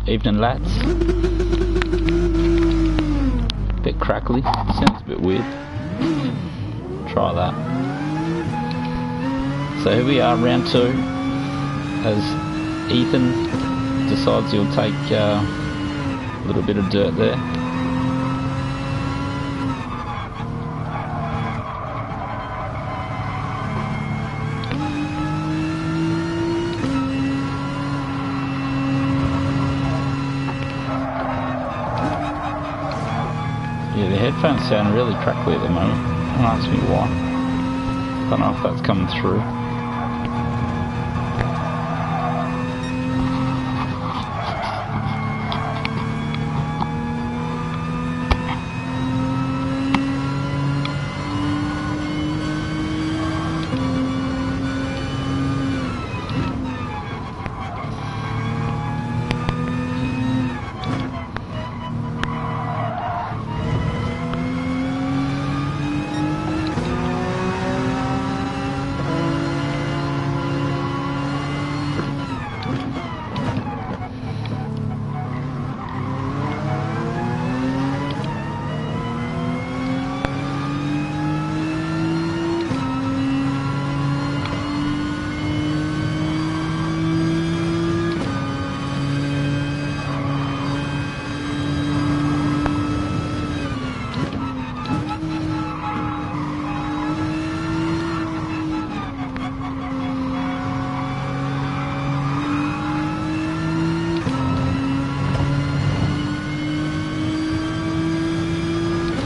Evening lads. Bit crackly, sounds a bit weird. Try that. So here we are, round 2, as Ethan decides he'll take a little bit of dirt there. Yeah, the headphones sound really crackly at the moment. Don't ask me why. Don't know if that's coming through.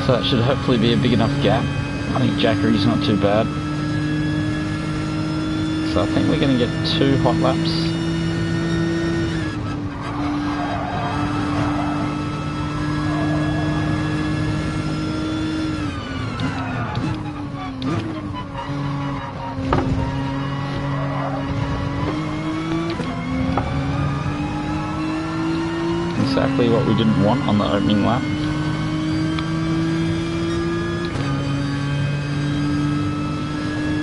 So that should hopefully be a big enough gap. I think Jackery's not too bad. So I think we're going to get 2 hot laps. Exactly what we didn't want on the opening lap.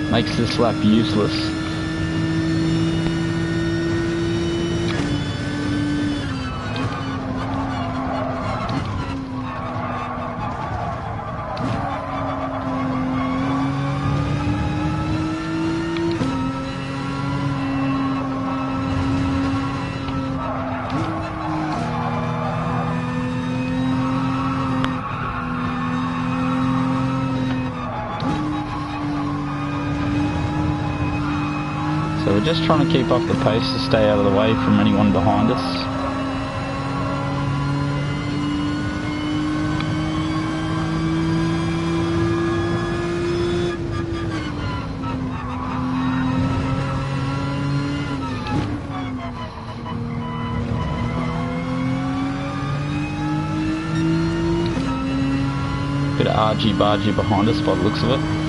Makes this lap useless. So we're just trying to keep up the pace to stay out of the way from anyone behind us. Bit of argy-bargy behind us by the looks of it.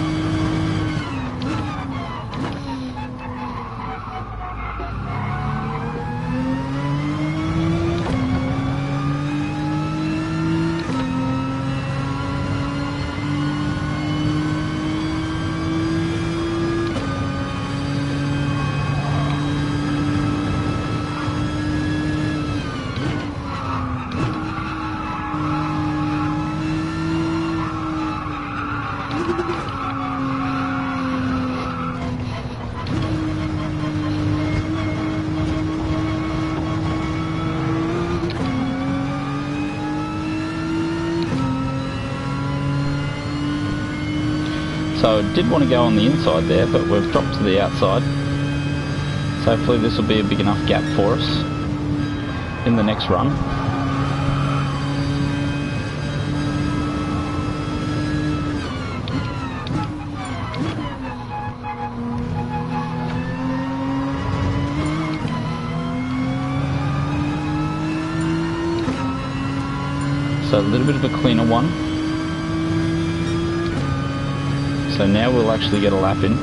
So I did want to go on the inside there, but we've dropped to the outside. So hopefully this will be a big enough gap for us in the next run. So a little bit of a cleaner one. So now we'll actually get a lap in.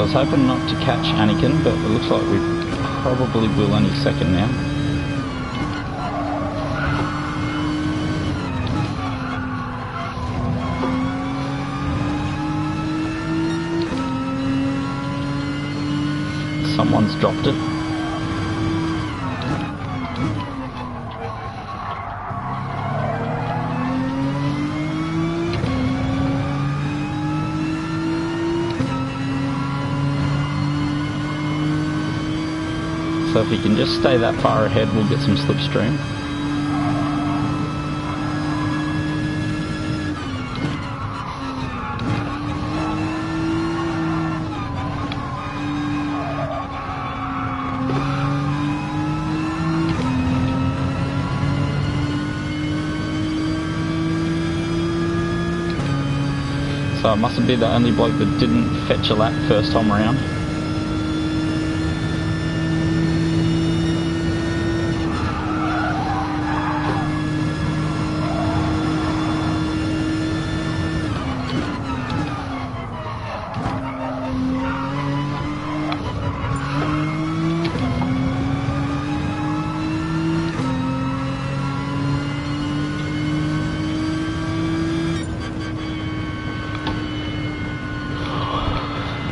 was hoping not to catch Anakin, but it looks like we probably will any second now. Someone's dropped it. So if he can just stay that far ahead, we'll get some slipstream. So I must be the only bloke that didn't fetch a lap first time around.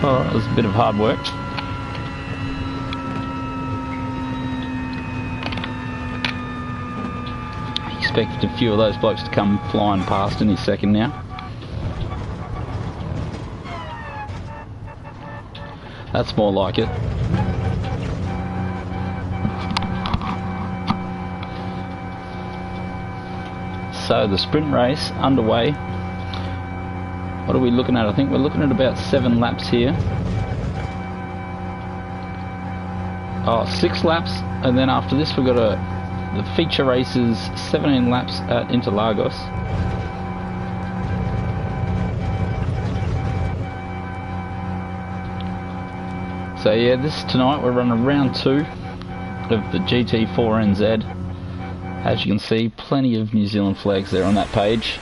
Oh, that was a bit of hard work. Expected a few of those blokes to come flying past any second now. That's more like it. So the sprint race underway. What are we looking at? I think we're looking at about 7 laps here. Oh, 6 laps, and then after this we've got the feature races 17 laps at Interlagos. So yeah, tonight we're running round 2 of the GT4NZ. As you can see, plenty of New Zealand flags there on that page.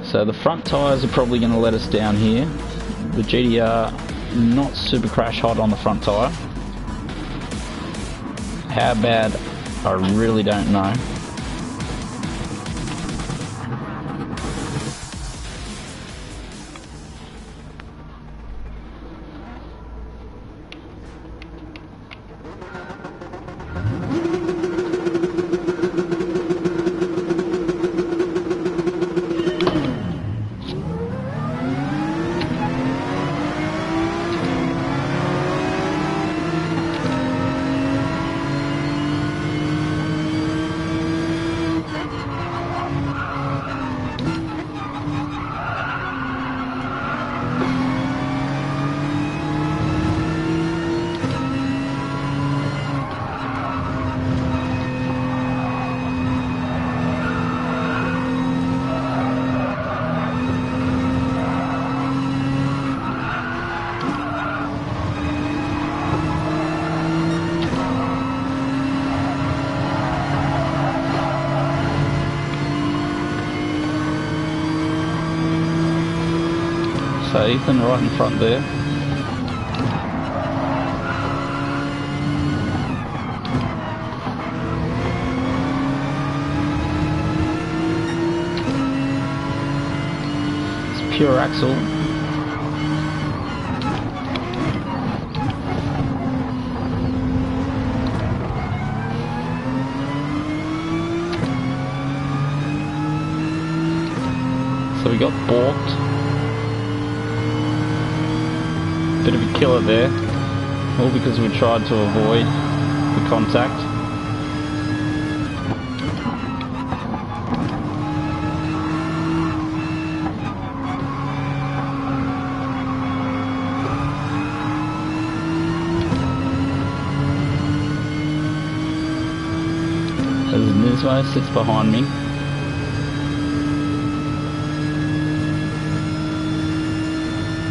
So the front tyres are probably going to let us down here. The GTR not super crash hot on the front tyre. How bad, I really don't know. So Ethan right in front there. It's pure axle. So we got balked. Bit of a killer there, all because we tried to avoid the contact. As Nismo sits behind me.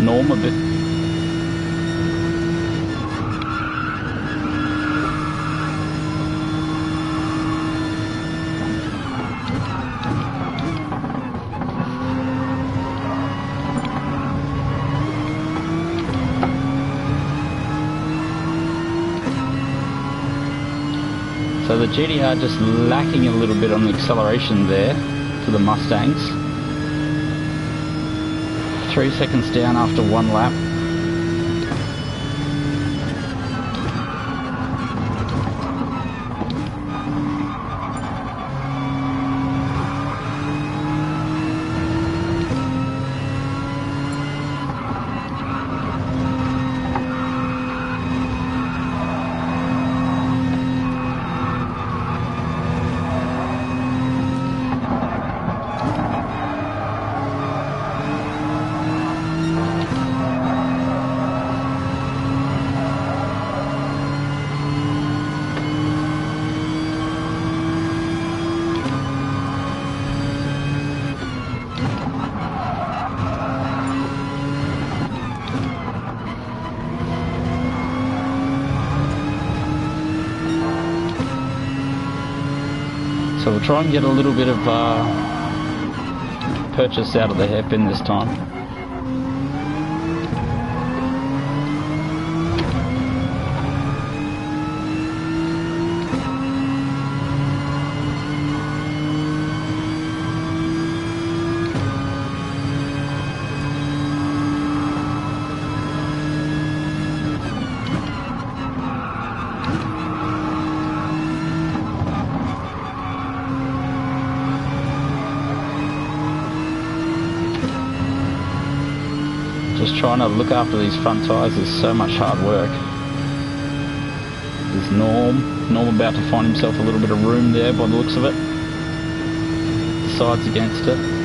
Norm a bit. So the GTR just lacking a little bit on the acceleration there to the Mustangs. 3 seconds down after one lap. So we'll try and get a little bit of purchase out of the hairpin this time. Just trying to look after these front tyres is so much hard work. There's Norm about to find himself a little bit of room there by the looks of it. The side's against it.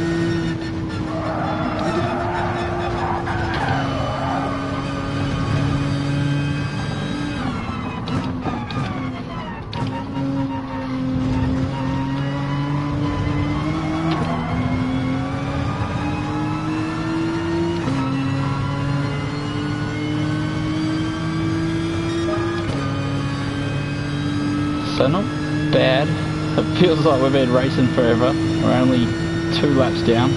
So not bad. It feels like we've been racing forever. We're only 2 laps down.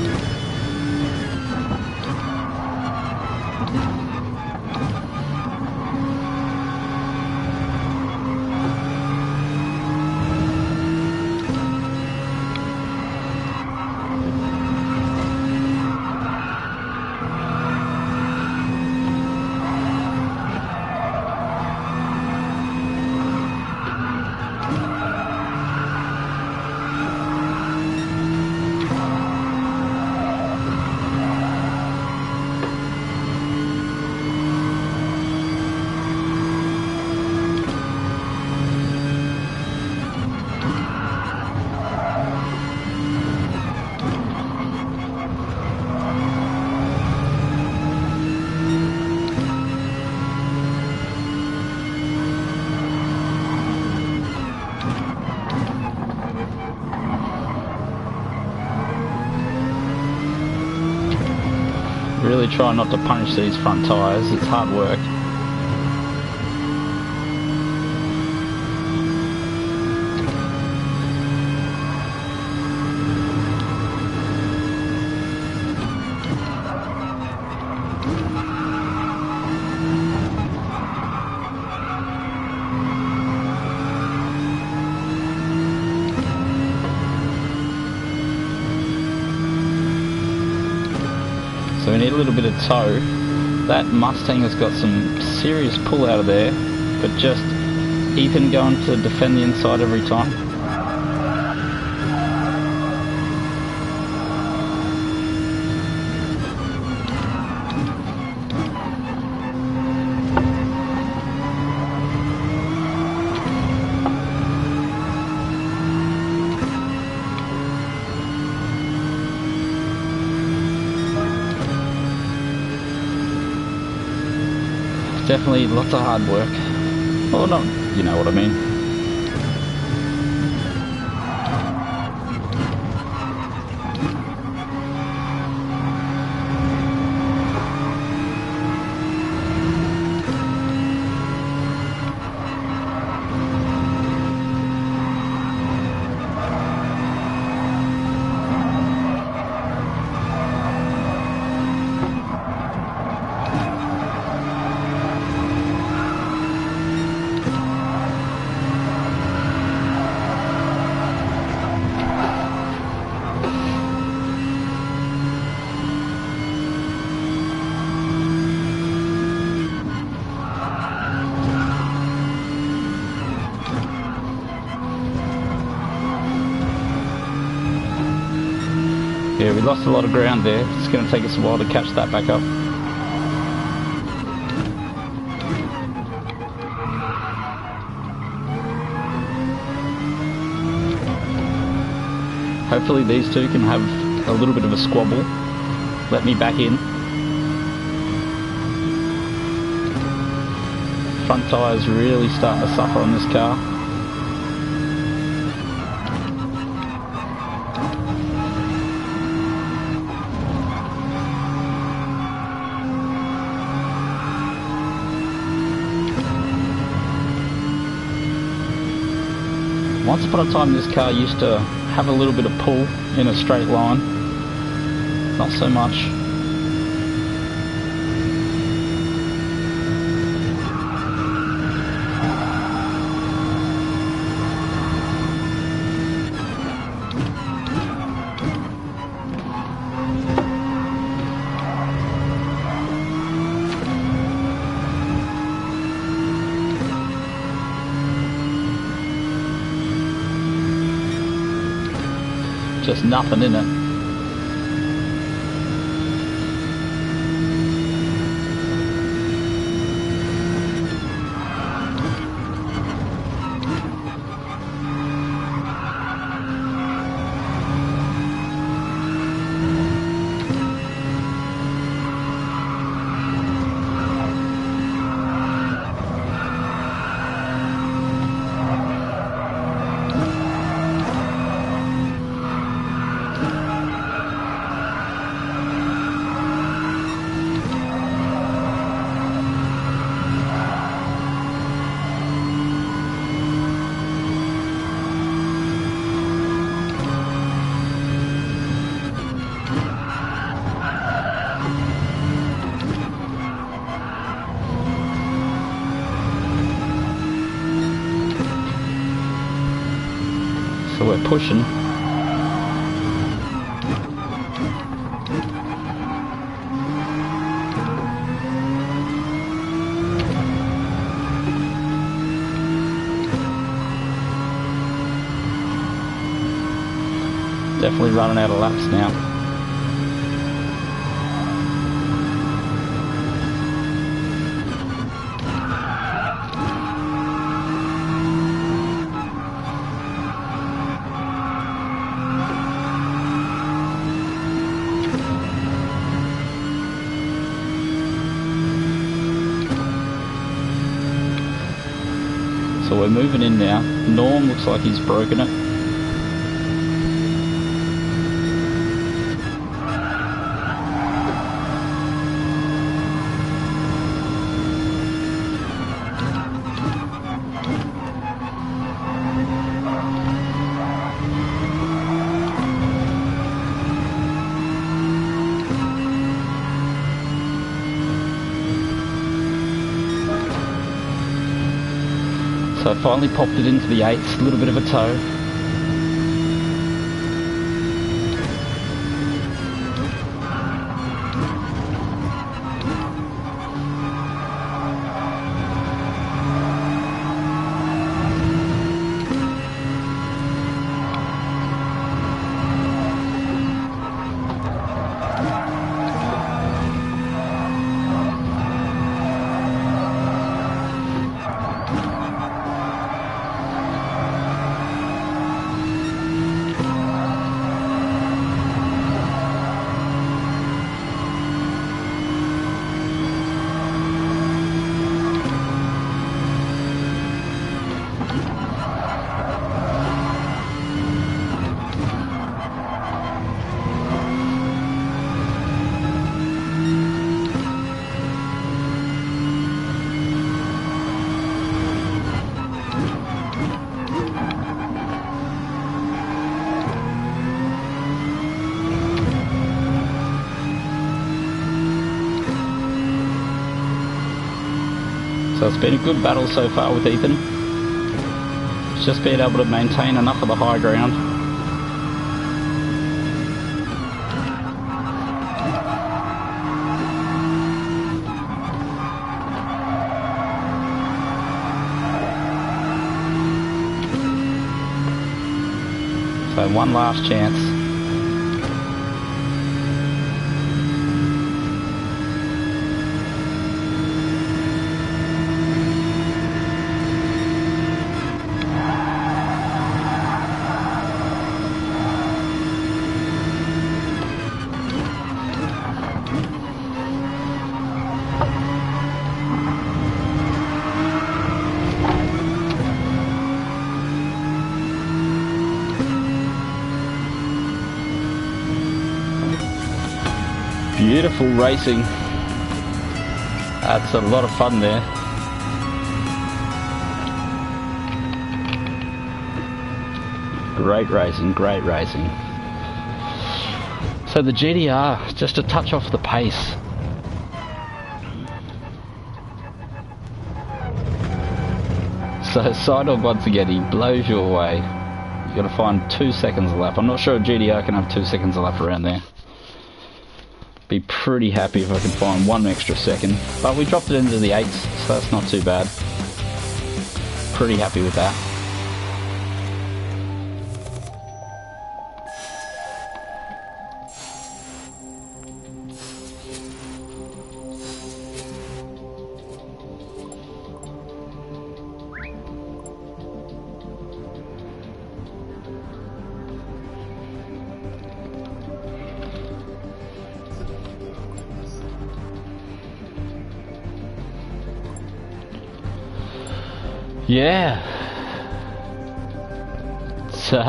Really try not to punish these front tyres, it's hard work. So we need a little bit of tow. That Mustang has got some serious pull out of there, but just Ethan going to defend the inside every time. Definitely lots of hard work. Well, not, you know what I mean. Yeah, we lost a lot of ground there. It's going to take us a while to catch that back up. Hopefully these two can have a little bit of a squabble. Let me back in. Front tyre's really starting to suffer on this car. Once upon a time this car used to have a little bit of pull in a straight line. Not so much. Just nothing in it. So we're pushing. Definitely running out of laps now. So we're moving in now. Norm looks like he's broken it. So I finally popped it into the 8s, a little bit of a tow. So it's been a good battle so far with Ethan. It's just been able to maintain enough of the high ground. So one last chance. Beautiful racing. That's a lot of fun there. Great racing, great racing. So the GTR, just a touch off the pace. So Sidog once again, he blows you away. You got to find 2 seconds a lap. I'm not sure a GTR can have 2 seconds a lap around there. Be pretty happy if I can find 1 extra second. But we dropped it into the 8s, so that's not too bad. Pretty happy with that. Yeah. So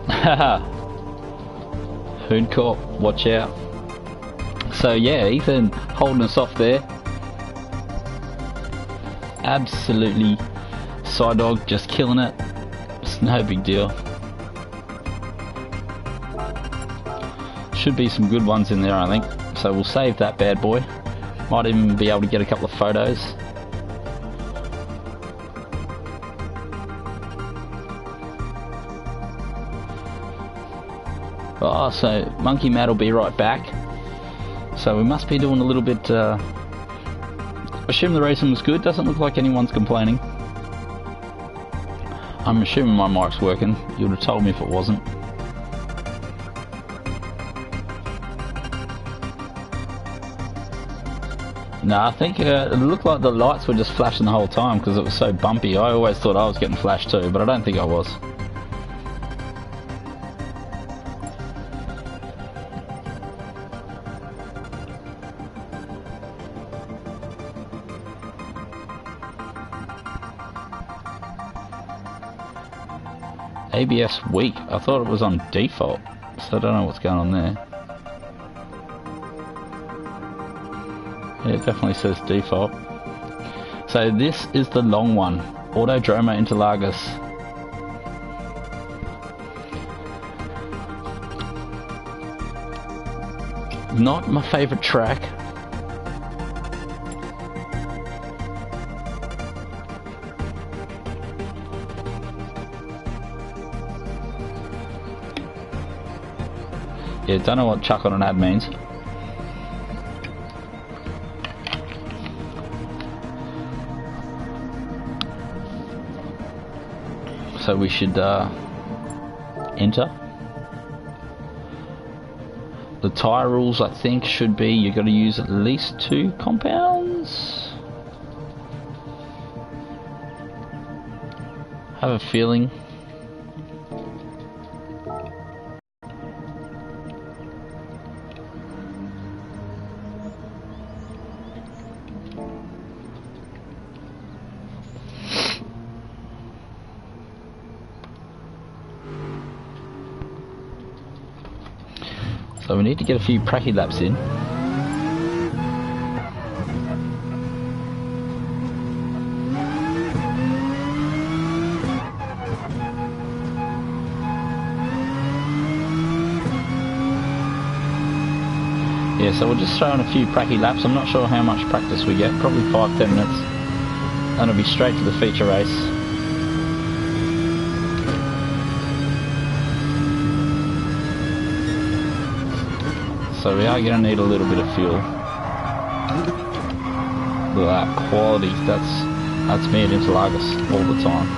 haha. Hoon Corp, watch out. So yeah, Ethan holding us off there. Absolutely Sidog just killing it. It's no big deal. Should be some good ones in there, I think. So we'll save that bad boy. Might even be able to get a couple of photos. Oh, so Monkey Matt will be right back. So we must be doing a little bit. Assume the racing was good. Doesn't look like anyone's complaining. I'm assuming my mic's working. You would have told me if it wasn't. No, I think it looked like the lights were just flashing the whole time because it was so bumpy. I always thought I was getting flashed too, but I don't think I was. ABS weak. I thought it was on default, so I don't know what's going on there. Yeah, it definitely says default. So this is the long one. Autodromo Interlagos. Not my favourite track. Yeah, don't know what chuck on an ad means. So we should enter. The tyre rules, I think, should be you've got to use at least 2 compounds. Have a feeling. So we need to get a few pracky laps in. Yeah, so we'll just throw in a few pracky laps. I'm not sure how much practice we get, probably 5-10 minutes. And it'll be straight to the feature race. So we are going to need a little bit of fuel. Look at that quality, that's me at Interlagos all the time.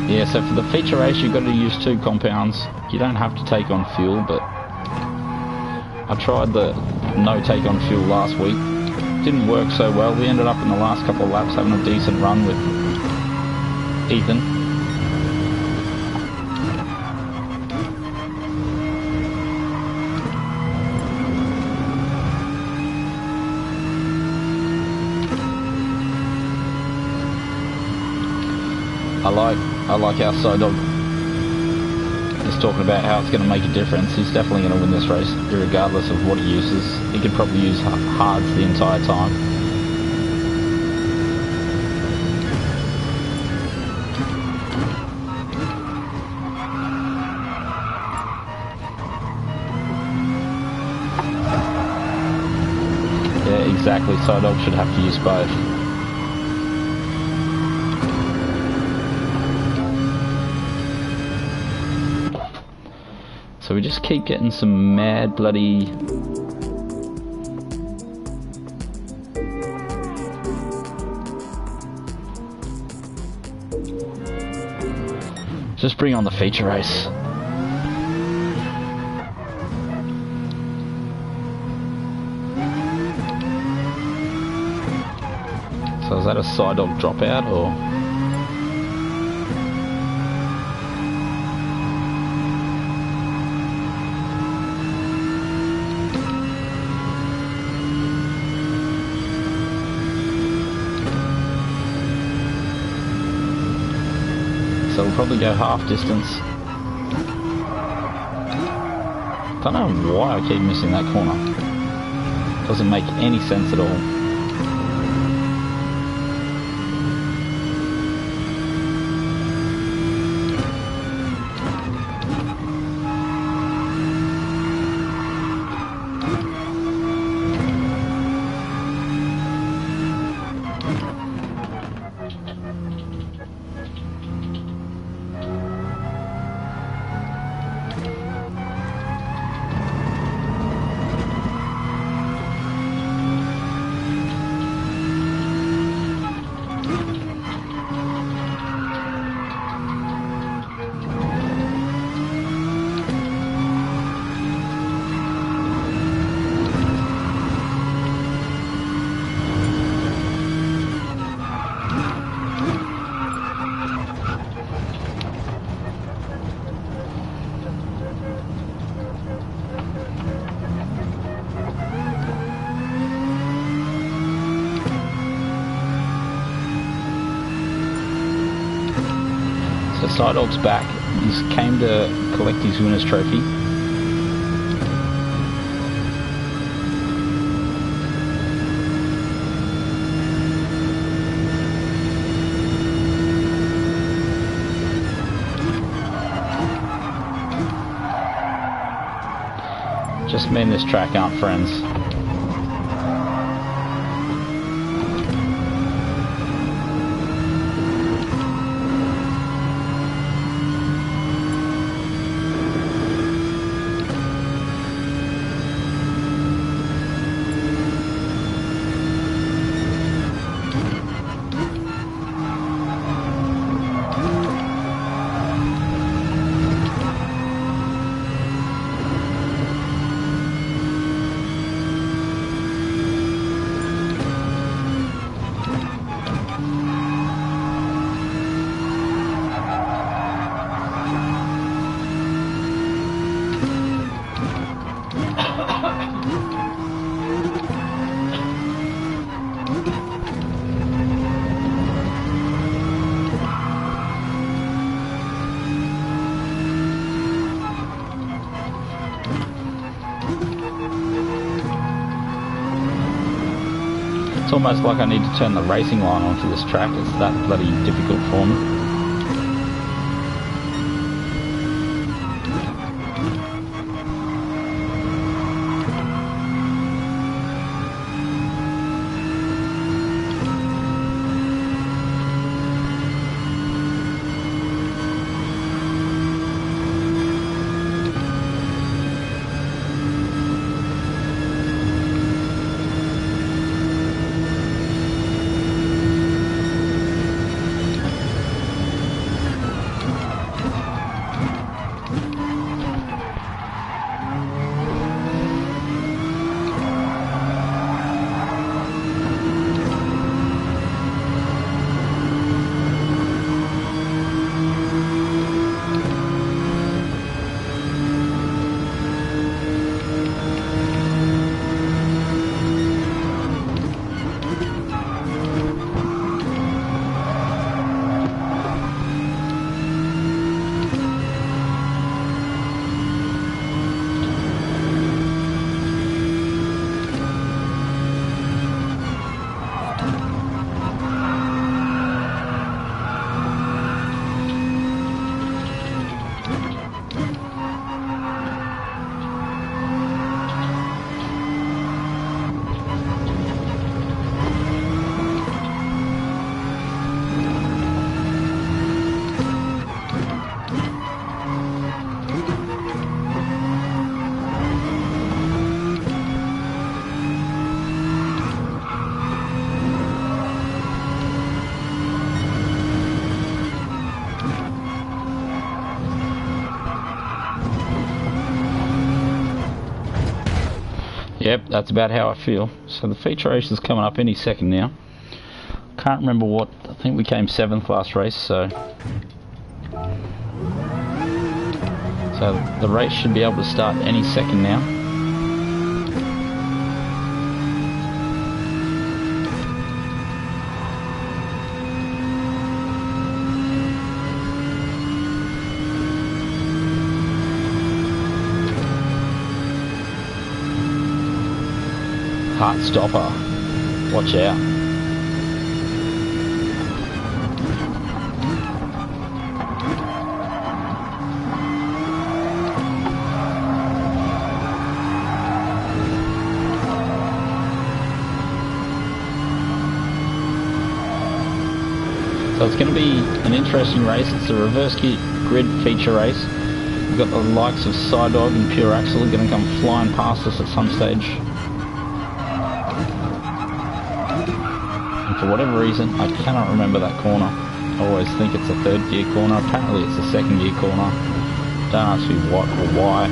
Yeah, so for the feature race you've got to use 2 compounds. You don't have to take on fuel, but I tried the no take on fuel last week. Didn't work so well. We ended up in the last couple of laps having a decent run with Ethan. I like how Dog is talking about how it's going to make a difference. He's definitely going to win this race, regardless of what he uses. He could probably use hards the entire time. Yeah, exactly. Dog should have to use both. So we just keep getting some mad bloody... Just bring on the feature race. So is that a side dog dropout or? So we'll probably go half distance. Don't know why I keep missing that corner. Doesn't make any sense at all. So Dog's back. He's came to collect his winner's trophy. Just me and this track aren't friends. It's almost like I need to turn the racing line onto this track. It's that bloody difficult for me. Yep, that's about how I feel. So the feature race is coming up any second now. Can't remember what, I think we came 7th last race, so the race should be able to start any second now. Heart stopper, watch out. So it's going to be an interesting race. It's a reverse grid feature race. We've got the likes of Sidedog and Pure Axle are going to come flying past us at some stage. And for whatever reason, I cannot remember that corner. I always think it's a third gear corner. Apparently it's a second gear corner. Don't ask me what or why.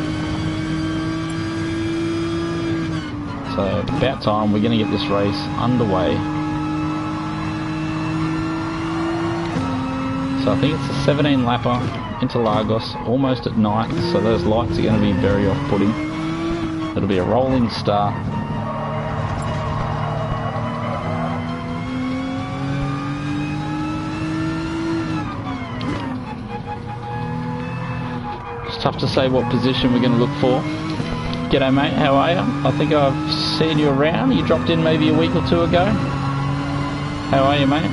So about time, we're going to get this race underway. So I think it's a 17 lapper, Interlagos, almost at night, so those lights are going to be very off-putting. It'll be a rolling start. It's tough to say what position we're going to look for. G'day mate, how are you? I think I've seen you around. You dropped in maybe a week or two ago. How are you mate?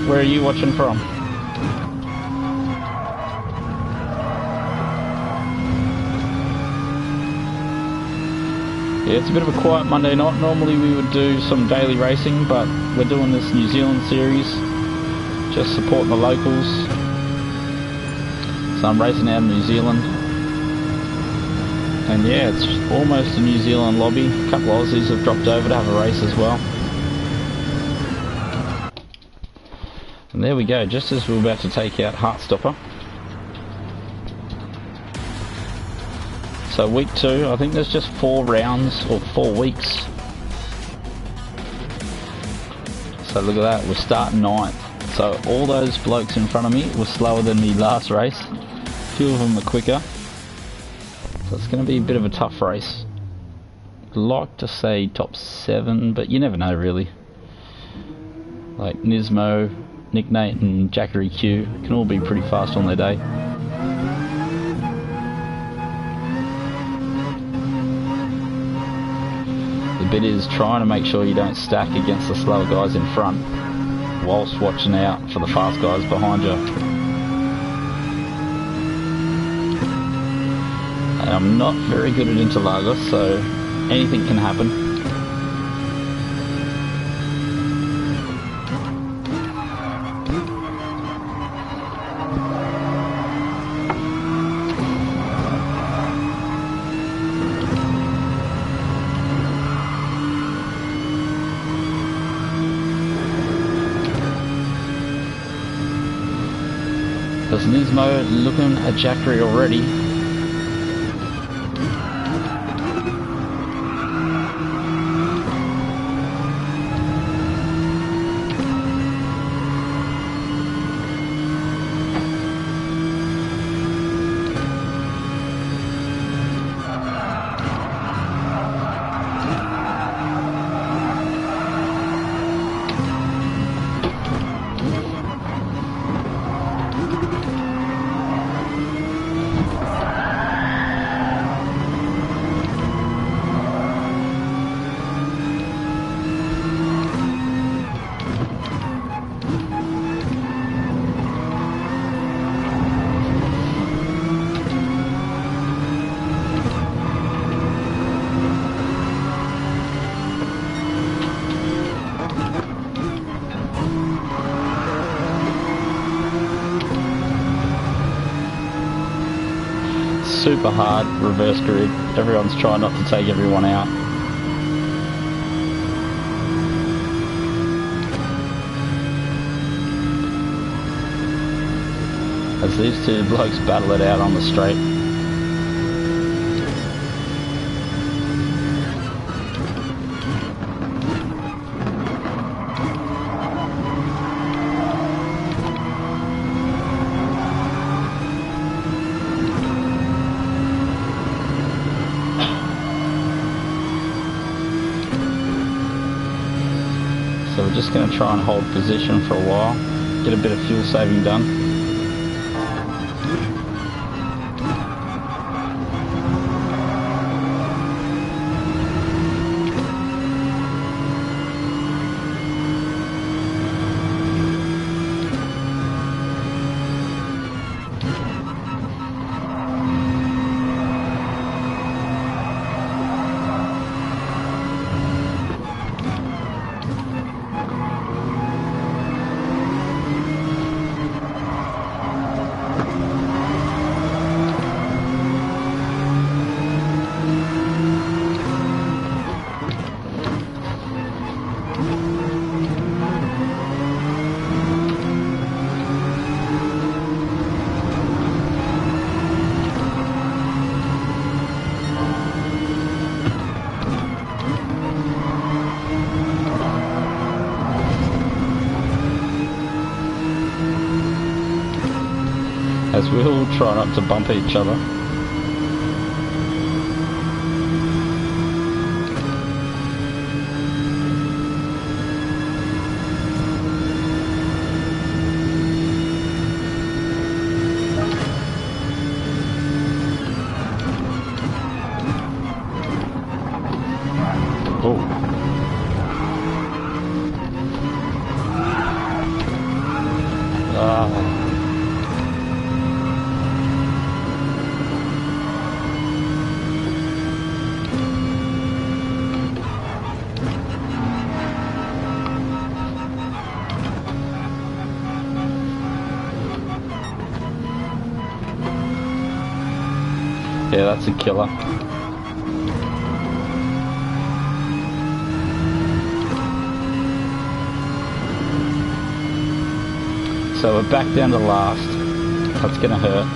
Where are you watching from? Yeah, it's a bit of a quiet Monday night. Normally we would do some daily racing, but we're doing this New Zealand series, just supporting the locals. So I'm racing out in New Zealand. And yeah, it's almost a New Zealand lobby. A couple of Aussies have dropped over to have a race as well. And there we go, just as we're about to take out Heartstopper. So week 2, I think there's just 4 rounds, or 4 weeks. So look at that, we're starting 9th. So all those blokes in front of me were slower than me last race. A few of them are quicker. So it's going to be a bit of a tough race. I'd like to say top 7, but you never know really. Like Nismo, Nick Nate and Jackery Q can all be pretty fast on their day. The bit is trying to make sure you don't stack against the slower guys in front whilst watching out for the fast guys behind you. And I'm not very good at Interlagos, so anything can happen. There's Nismo looking at Jackery already. Super hard reverse grid. Everyone's trying not to take everyone out. As these two blokes battle it out on the straight. we're just going to try and hold position for a while, get a bit of fuel saving done. As we all try not to bump each other. Oh. Ah. Yeah, that's a killer. So we're back down to last. That's gonna hurt.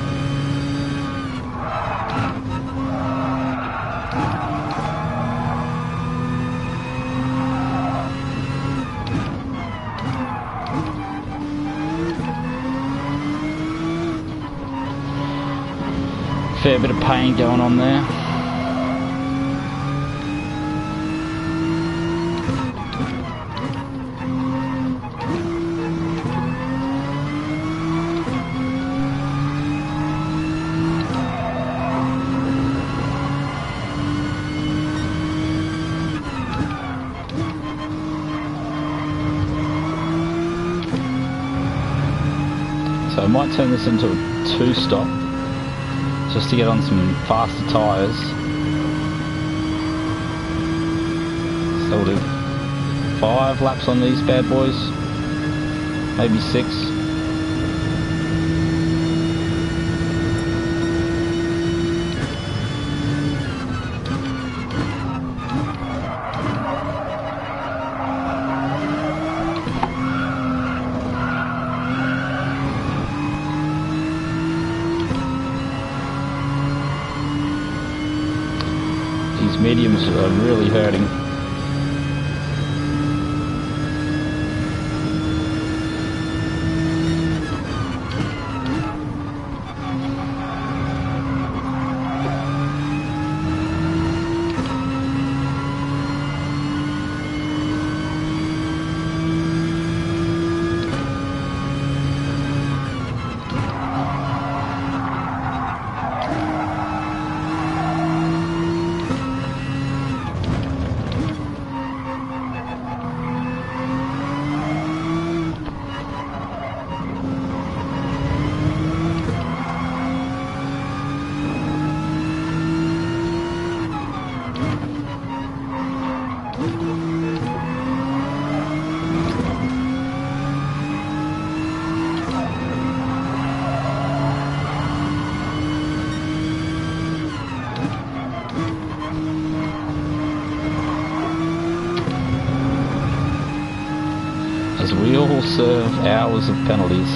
Fair bit of pain going on there. So I might turn this into a two-stop, just to get on some faster tyres. So we'll do 5 laps on these bad boys, maybe 6. These mediums are really hurting. As we all serve hours of penalties.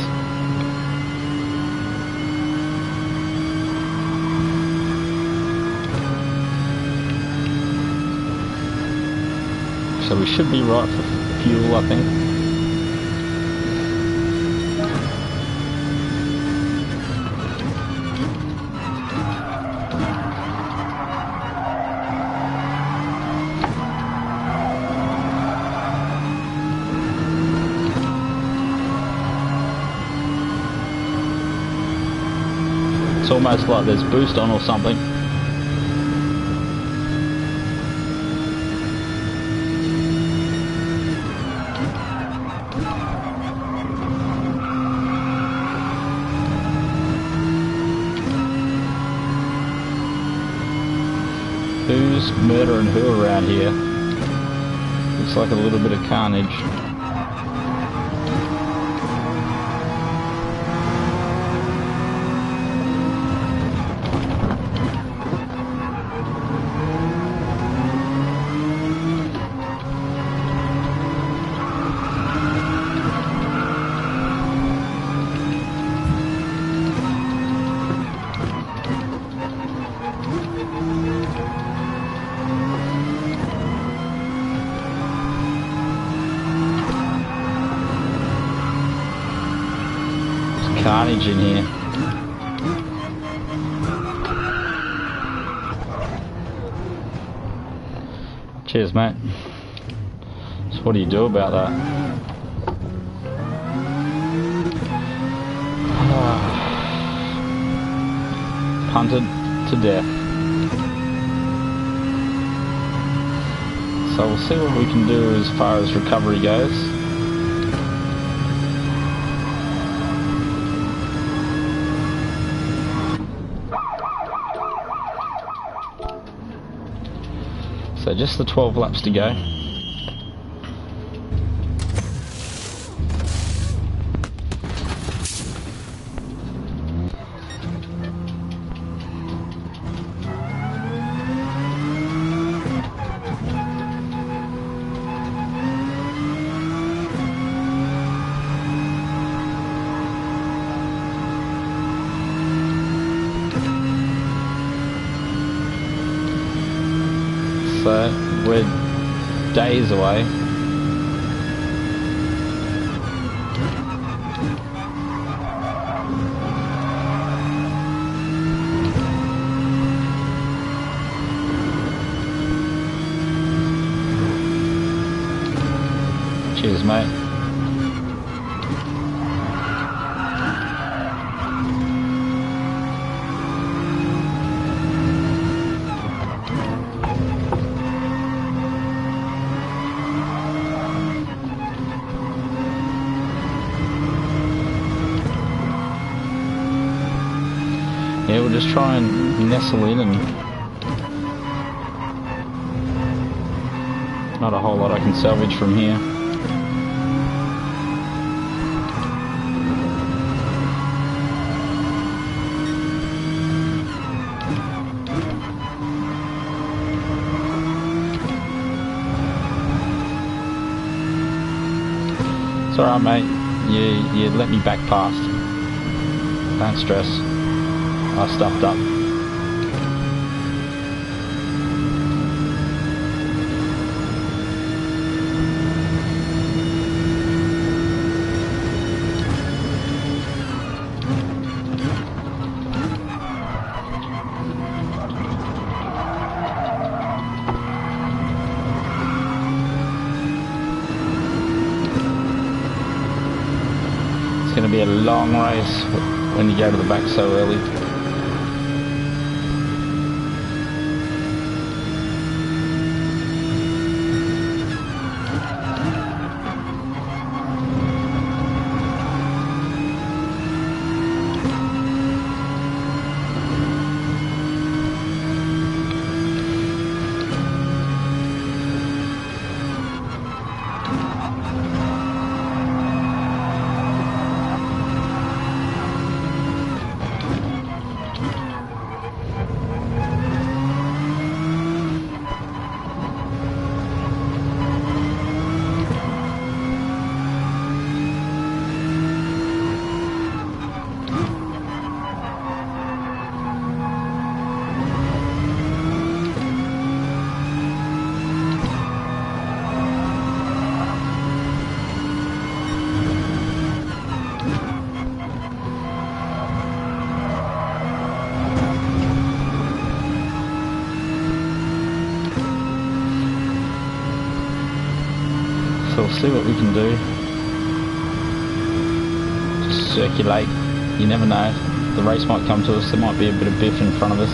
So we should be right for fuel, I think. It's almost like there's boost on or something. Who's murdering who around here? Looks like a little bit of carnage. Carnage in here. Cheers, mate. So what do you do about that? Punted to death. So we'll see what we can do as far as recovery goes. So just the 12 laps to go. So we're days away. Cheers, mate. Yeah, we'll just try and nestle in, and not a whole lot I can salvage from here. It's alright, mate. You let me back past. Don't stress. I stuffed up. It's going to be a long race when you go to the back so early. So we'll see what we can do. Just circulate, you never know. the race might come to us. There might be a bit of biff in front of us.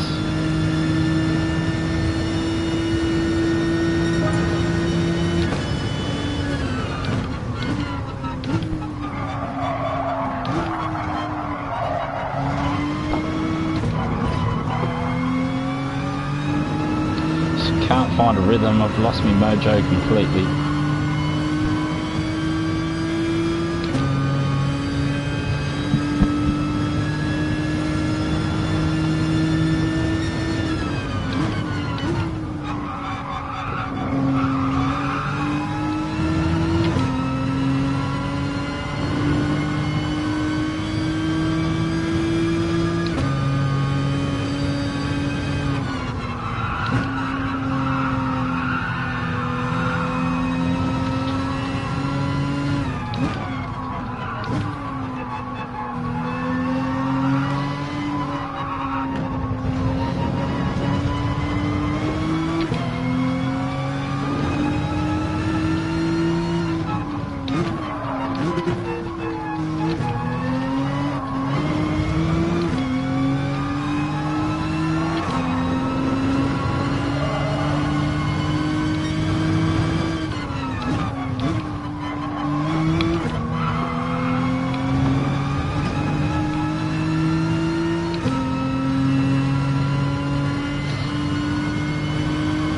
Just can't find a rhythm. I've lost my mojo completely.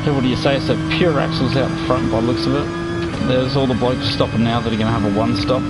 What do you say? So pure axles out the front by the looks of it. There's all the blokes stopping now that are going to have a one stop.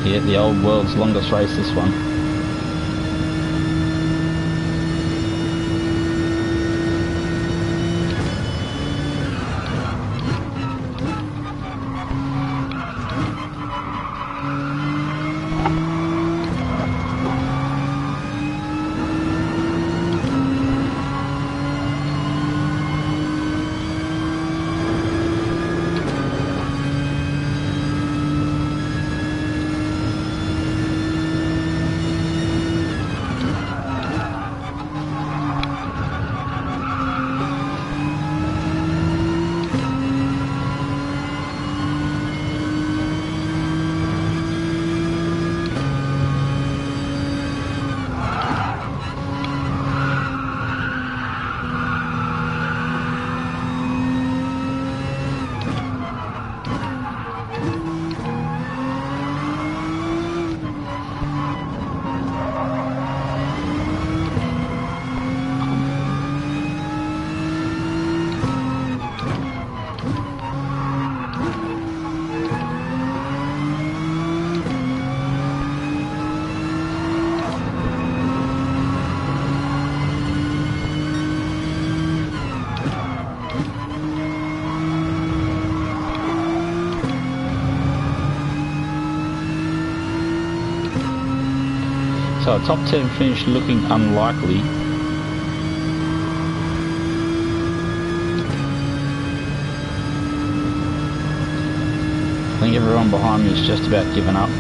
Yeah, the old world's longest race, this one. So a top 10 finish looking unlikely. think everyone behind me is just about given up.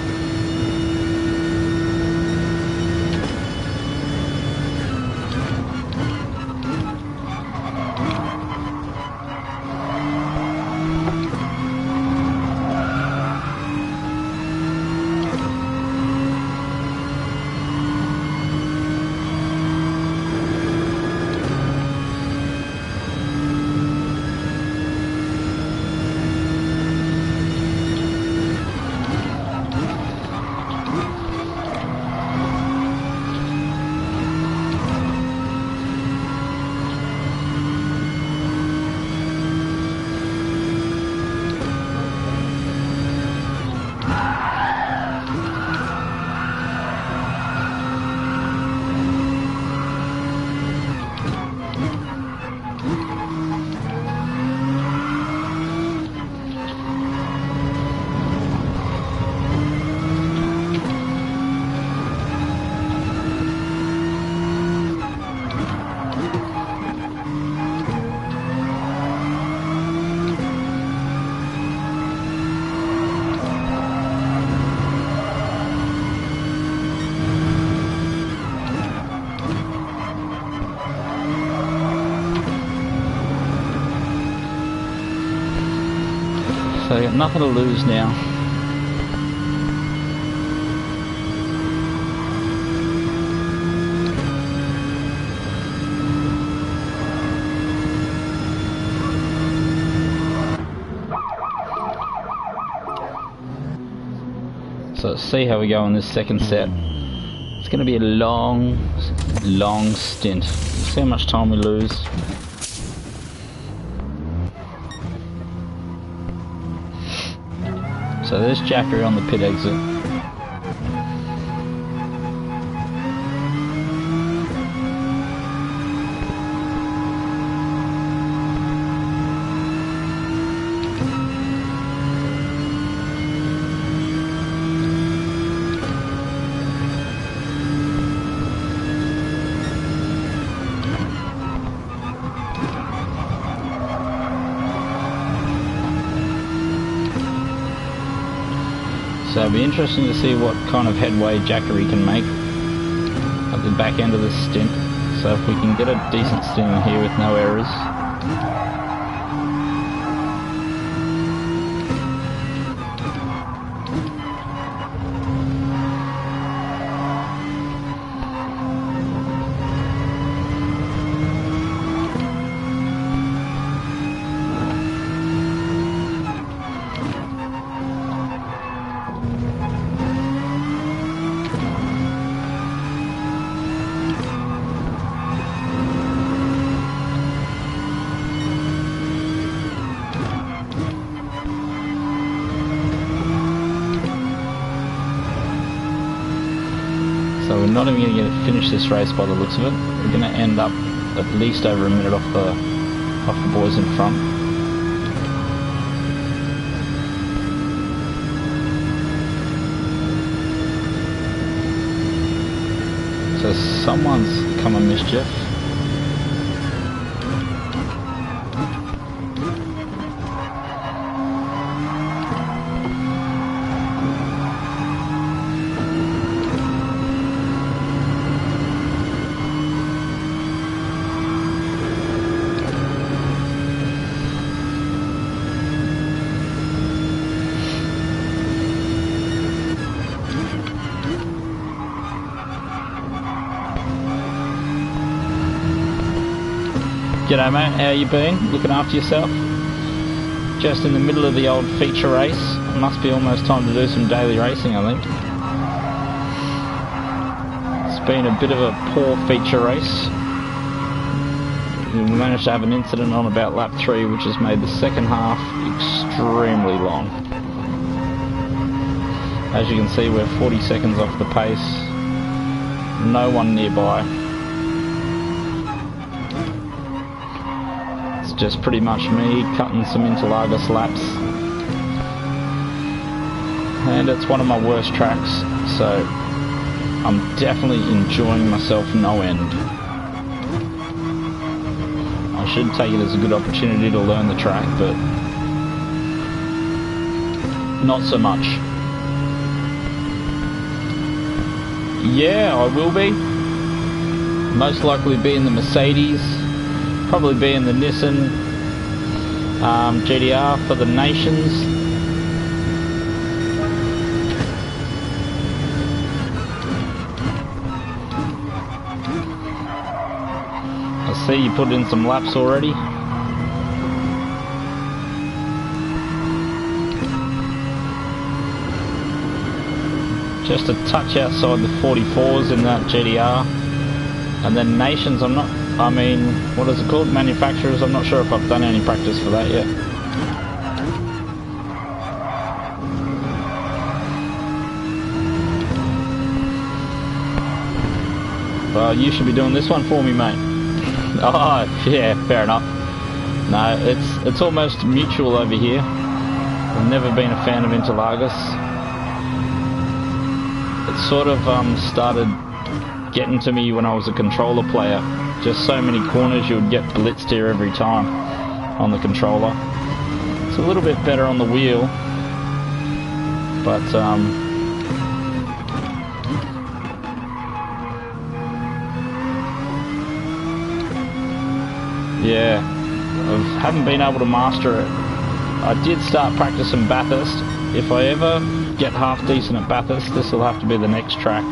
So I got nothing to lose now. So let's see how we go in this second set. It's going to be a long stint. See how much time we lose. So there's Jackery on the pit exit. So it'll be interesting to see what kind of headway Jackery can make at the back end of this stint. So if we can get a decent stint in here with no errors. So we're not even going to finish this race by the looks of it. We're going to end up at least over a minute off the boys in front. So someone's come a mischief. G'day mate, how you been? Looking after yourself? Just in the middle of the old feature race. It must be almost time to do some daily racing, I think. It's been a bit of a poor feature race. We managed to have an incident on about lap 3 which has made the second half extremely long. As you can see, we're 40 seconds off the pace. No one nearby. Just pretty much me cutting some Interlagos laps, and it's one of my worst tracks, so I'm definitely enjoying myself no end. I should take it as a good opportunity to learn the track, but not so much. Yeah, I will be. Most likely be in the Mercedes, probably be in the Nissan GTR for the Nations. I see you put in some laps already. Just a touch outside the 44s in that GTR. And then Nations, what is it called? Manufacturers, I'm not sure if I've done any practice for that yet. Well, you should be doing this one for me, mate. Oh, yeah, fair enough. No, it's almost mutual over here. I've never been a fan of Interlagos. It sort of started getting to me when I was a controller player. Just so many corners you would get blitzed here every time on the controller. It's a little bit better on the wheel, but yeah, I haven't been able to master it. I did start practicing Bathurst. If I ever get half decent at Bathurst, this will have to be the next track.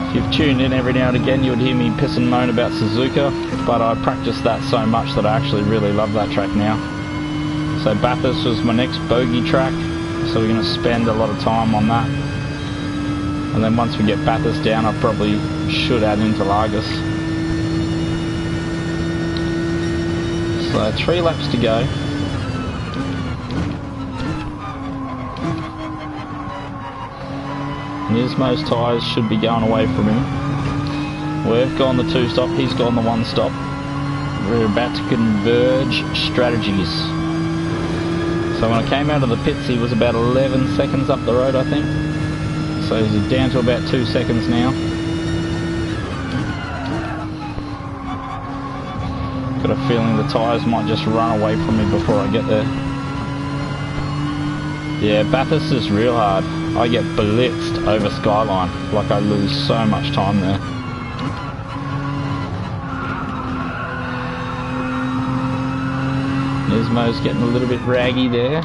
If you've tuned in every now and again, you would hear me piss and moan about Suzuka, but I practiced that so much that I actually really love that track now. So Bathurst was my next bogey track, so we're going to spend a lot of time on that. And then once we get Bathurst down, I probably should add Interlagos. So 3 laps to go. Nismo's tyres should be going away from him. We've gone the 2-stop, he's gone the 1-stop. We're about to converge strategies. So when I came out of the pits, he was about 11 seconds up the road, I think. So he's down to about 2 seconds now. Got a feeling the tyres might just run away from me before I get there. Yeah, Bathurst is real hard. I get blitzed over Skyline, like I lose so much time there. Nismo's getting a little bit raggy there.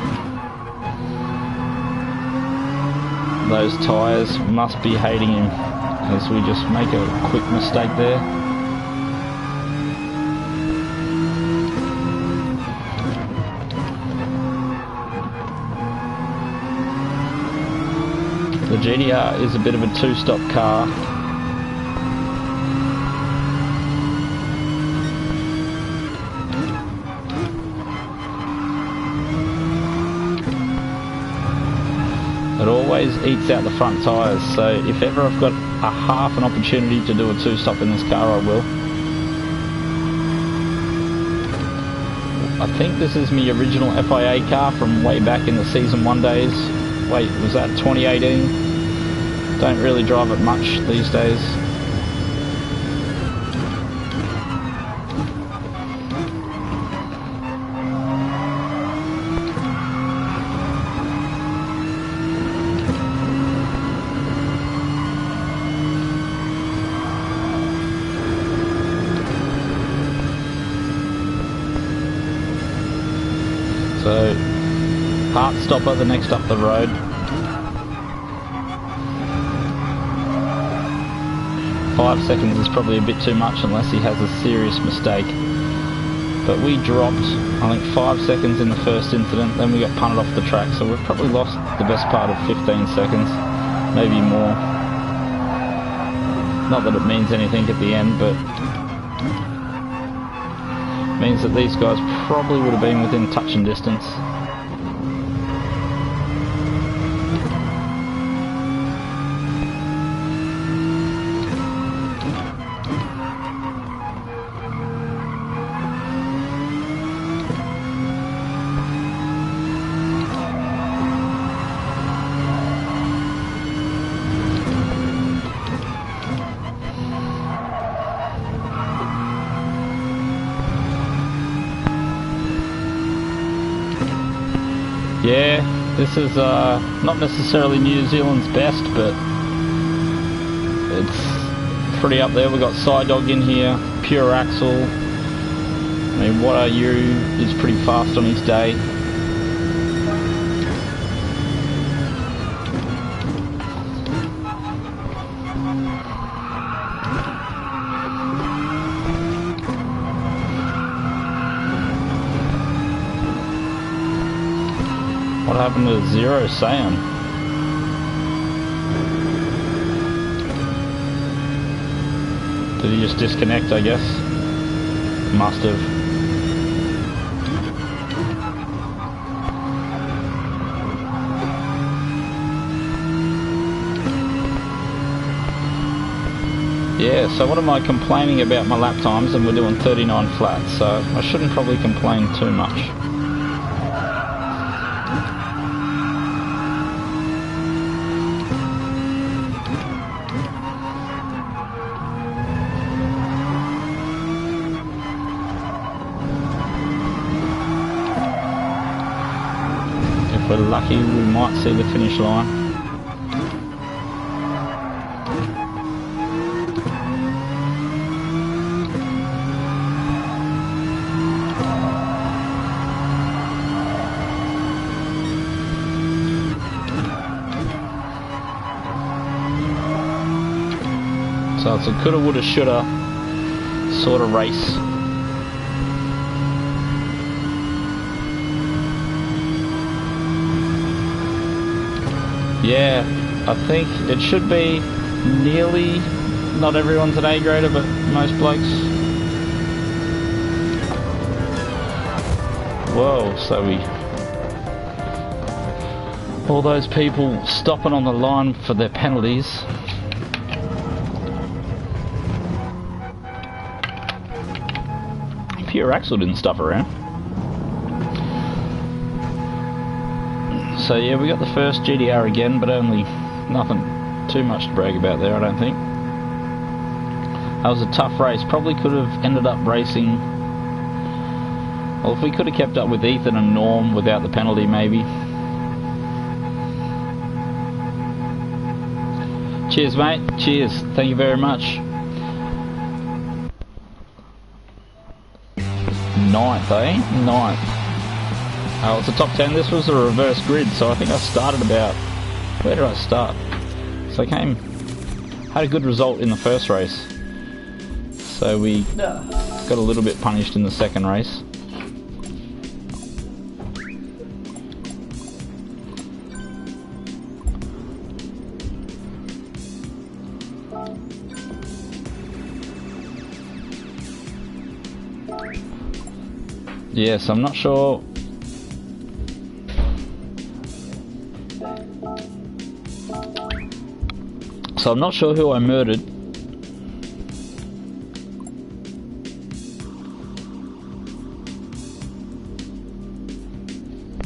Those tyres must be hating him as we just make a quick mistake there. The GTR is a bit of a 2-stop car. It always eats out the front tyres, so if ever I've got a half an opportunity to do a 2-stop in this car, I will. I think this is my original FIA car from way back in the Season 1 days. Wait, was that 2018? Don't really drive it much these days. So, Heart Stopper, the next up the road. 5 seconds is probably a bit too much unless he has a serious mistake. But we dropped, I think, 5 seconds in the first incident, then we got punted off the track, so we've probably lost the best part of 15 seconds, maybe more. Not that it means anything at the end, but it means that these guys probably would have been within touching distance. Yeah, This is not necessarily New Zealand's best, but it's pretty up there. We've got Side Dog in here, Pure Axle. I mean, What Are You is pretty fast on his day. What happened to Zero Saiyan? Did he just disconnect, I guess? Must have. Yeah, so what am I complaining about my lap times, and we're doing 39 flats, so I shouldn't probably complain too much. If we're lucky, we might see the finish line. So it's a coulda, woulda, shoulda sort of race. Yeah, I think it should be nearly, not everyone's an A grader, but most blokes. Whoa, so all those people stopping on the line for their penalties. Pure Axle didn't stuff around. So yeah, we got the first GDR again, but only nothing too much to brag about there, I don't think. That was a tough race. Probably could have ended up racing. Well, if we could have kept up with Ethan and Norm without the penalty, maybe. Cheers, mate. Cheers. Thank you very much. 9th, eh? 9th. Oh, it's a top 10. This was a reverse grid, so I think I started about... Where did I start? So I had a good result in the first race. So we got a little bit punished in the second race. Yes, I'm not sure. So I'm not sure who I murdered.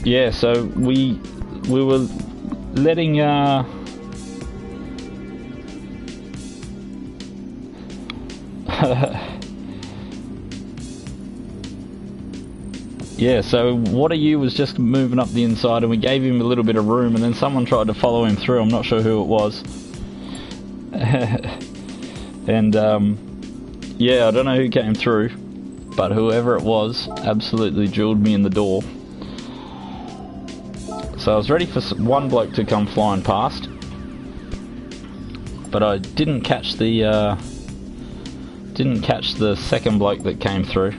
Yeah, so we were letting yeah, so What Are You was just moving up the inside, and we gave him a little bit of room, and then someone tried to follow him through. I'm not sure who it was. And yeah, I don't know who came through, but whoever it was absolutely drilled me in the door. So I was ready for one bloke to come flying past, but I didn't catch the second bloke that came through.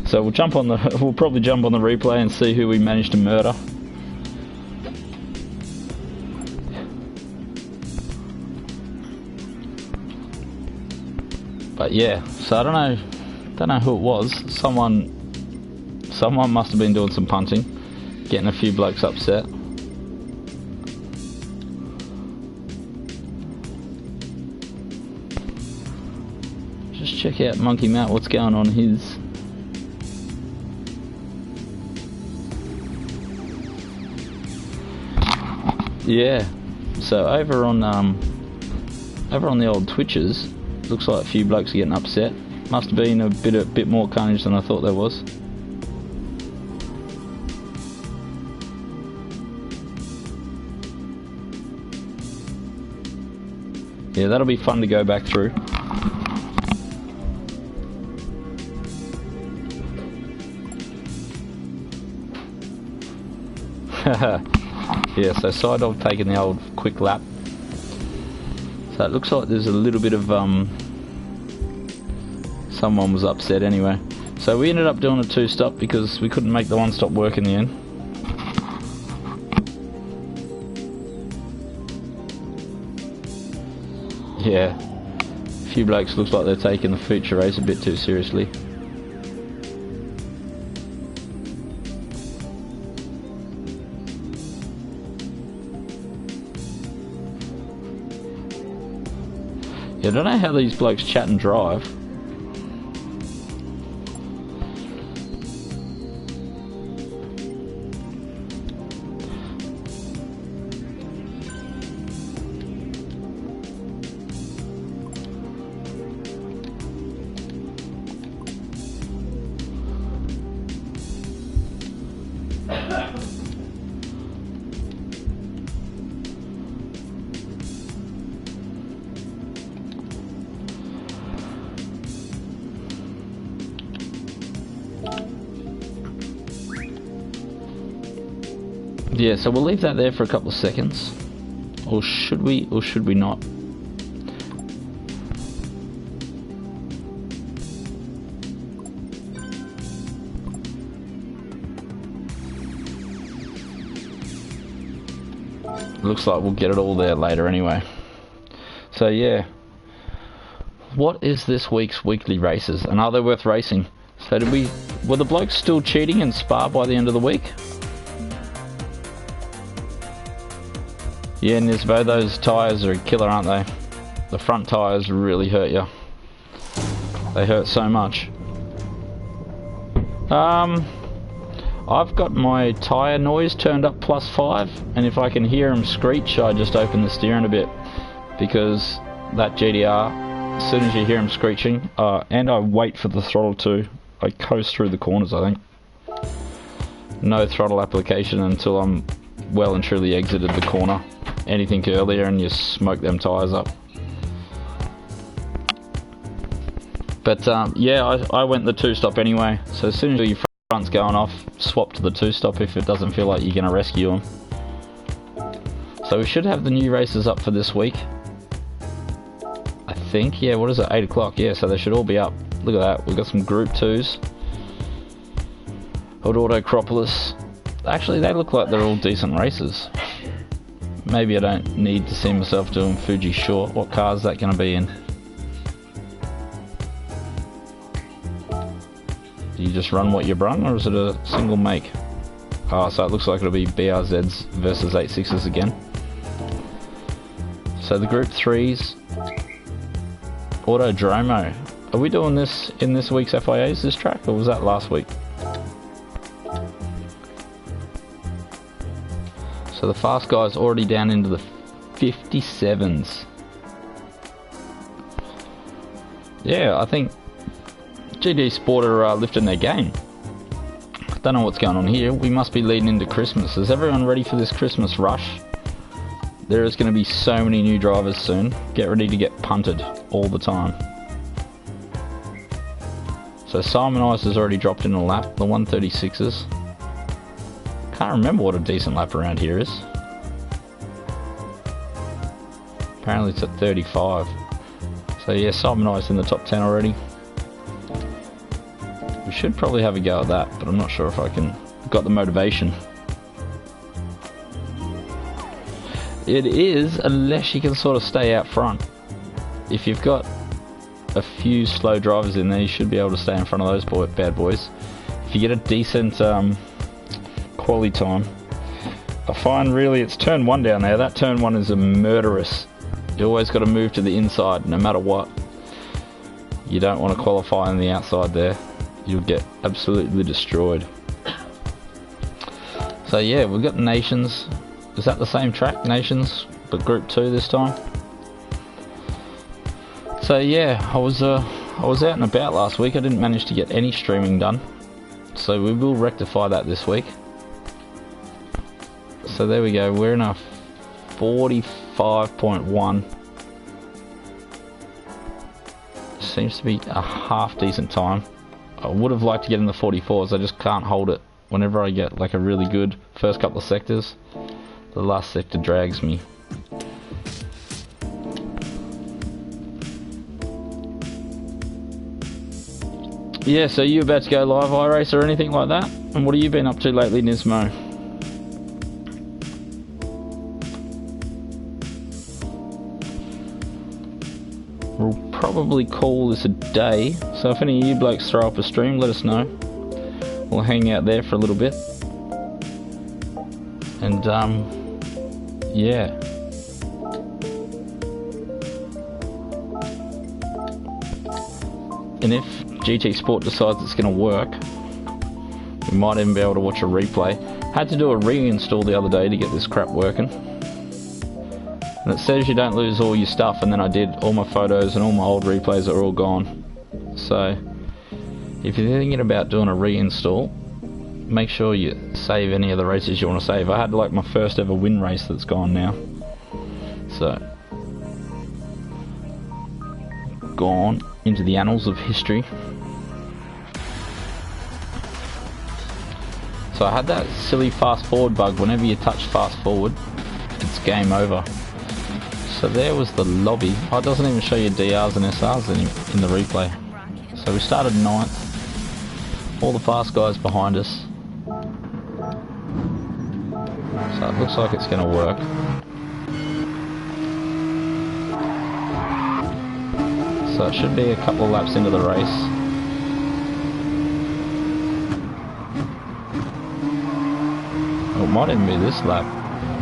So we'll probably jump on the replay and see who we managed to murder. But yeah, so I don't know who it was. Someone must have been doing some punting, getting a few blokes upset. Just check out Monkey Matt, what's going on his. Yeah, so over on over on the old Twitches, looks like a few blokes are getting upset. Must have been a bit more carnage than I thought there was. Yeah, that'll be fun to go back through. Yeah, so side dog taking the old quick lap. So it looks like there's a little bit of someone was upset anyway. So we ended up doing a two-stop because we couldn't make the one-stop work in the end. Yeah, a few blokes looks like they're taking the future race a bit too seriously. Yeah, I don't know how these blokes chat and drive. Yeah, so we'll leave that there for a couple of seconds. Or should we not? Looks like we'll get it all there later anyway. So yeah. What is this week's weekly races? And are they worth racing? So were the blokes still cheating in Spa by the end of the week? Yeah, Nisbo, those tyres are a killer, aren't they? The front tyres really hurt you. They hurt so much. I've got my tyre noise turned up +5, and if I can hear them screech, I just open the steering a bit. Because that GTR, as soon as you hear them screeching, and I wait for the throttle too, I coast through the corners, I think. No throttle application until I'm well and truly exited the corner. Anything earlier and you smoke them tyres up. But yeah, I went the two-stop anyway, so as soon as your front's going off, swap to the two-stop if it doesn't feel like you're going to rescue them. So we should have the new races up for this week. I think, yeah, what is it, 8 o'clock, yeah, so they should all be up. Look at that, we've got some Group 2s. Old Autocropolis. Actually, they look like they're all decent races. Maybe I don't need to see myself doing Fuji Short. What car is that going to be in? Do you just run what you brung, or is it a single make? Oh, so it looks like it'll be BRZs versus 86s again. So the Group 3s. Autodromo. Are we doing this in this week's FIAs, this track, or was that last week? So the fast guy's already down into the 57s. Yeah, I think GTSPORT are lifting their game. Don't know what's going on here. We must be leading into Christmas. Is everyone ready for this Christmas rush? There is going to be so many new drivers soon. Get ready to get punted all the time. So Simon Ice has already dropped in a lap, the 136s. Can't remember what a decent lap around here is. Apparently it's at 35. So yeah, Simon Ice in the top 10 already. We should probably have a go at that, but I'm not sure if I can. Got the motivation. It is, unless you can sort of stay out front. If you've got a few slow drivers in there, you should be able to stay in front of those bad boys. If you get a decent quality time. I find really it's turn 1 down there. That turn 1 is a murderous. You always got to move to the inside no matter what. You don't want to qualify on the outside there. You'll get absolutely destroyed. So yeah, we've got Nations. Is that the same track, Nations, but Group 2 this time? So yeah, I was out and about last week. I didn't manage to get any streaming done, so we will rectify that this week. So there we go, we're in a 45.1. Seems to be a half decent time. I would have liked to get in the 44s, I just can't hold it. Whenever I get like a really good first couple of sectors, the last sector drags me. Yeah, so you about to go live iRace or anything like that? And what have you been up to lately, Nismo? We'll probably call this a day, so if any of you blokes throw up a stream, let us know. We'll hang out there for a little bit. And yeah. And if GT Sport decides it's going to work, we might even be able to watch a replay. Had to do a reinstall the other day to get this crap working. And it says you don't lose all your stuff, and then I did. All my photos and all my old replays are all gone. So if you're thinking about doing a reinstall, make sure you save any of the races you want to save. I had like my first ever win race that's gone now. So gone into the annals of history. So I had that silly fast forward bug. Whenever you touch fast forward, it's game over. So there was the lobby. Oh, it doesn't even show you DRs and SRs in the replay. So we started 9th. All the fast guys behind us. So it looks like it's going to work. So it should be a couple of laps into the race. Oh, it might even be this lap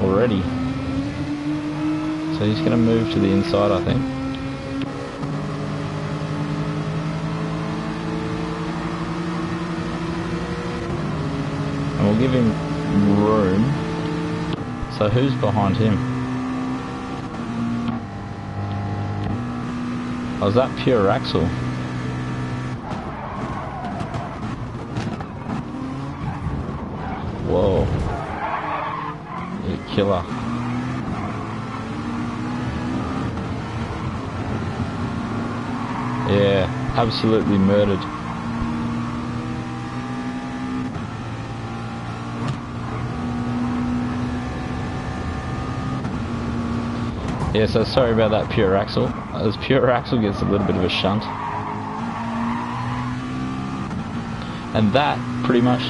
already. So he's going to move to the inside, I think. And we'll give him room. So who's behind him? Oh, is that pure axle? Whoa. You're a killer. Yeah, absolutely murdered. Yeah, so sorry about that pure axle. As pure axle gets a little bit of a shunt. And that pretty much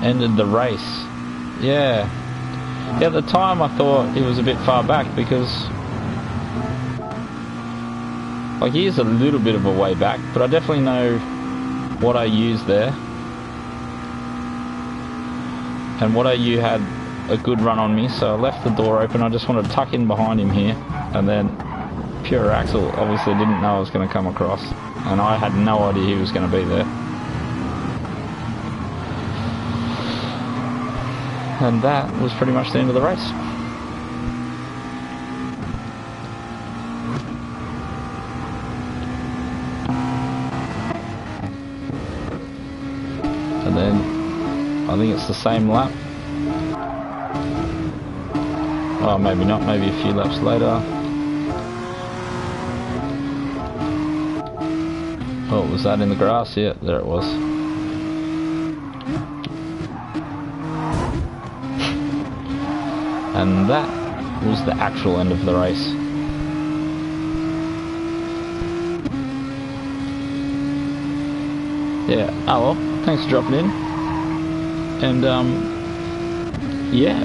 ended the race. Yeah. Yeah, at the time I thought it was a bit far back because like he is a little bit of a way back, but I definitely know what I used there. And what you had a good run on me, so I left the door open. I just wanted to tuck in behind him here, and then pure axle obviously didn't know I was going to come across, and I had no idea he was going to be there. And that was pretty much the end of the race. And then I think it's the same lap. Oh, maybe not, maybe a few laps later. Oh, was that in the grass? Yeah, there it was. And that was the actual end of the race. Yeah, oh well, thanks for dropping in. And, yeah.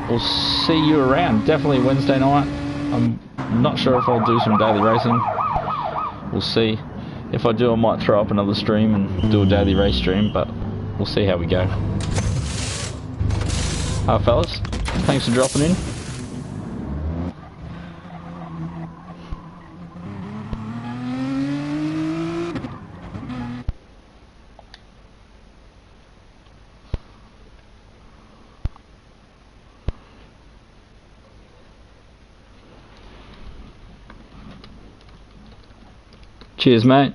We'll see you around. Definitely Wednesday night. I'm not sure if I'll do some daily racing. We'll see. If I do, I might throw up another stream and do a daily race stream, but we'll see how we go. Fellas, thanks for dropping in. Cheers, mate.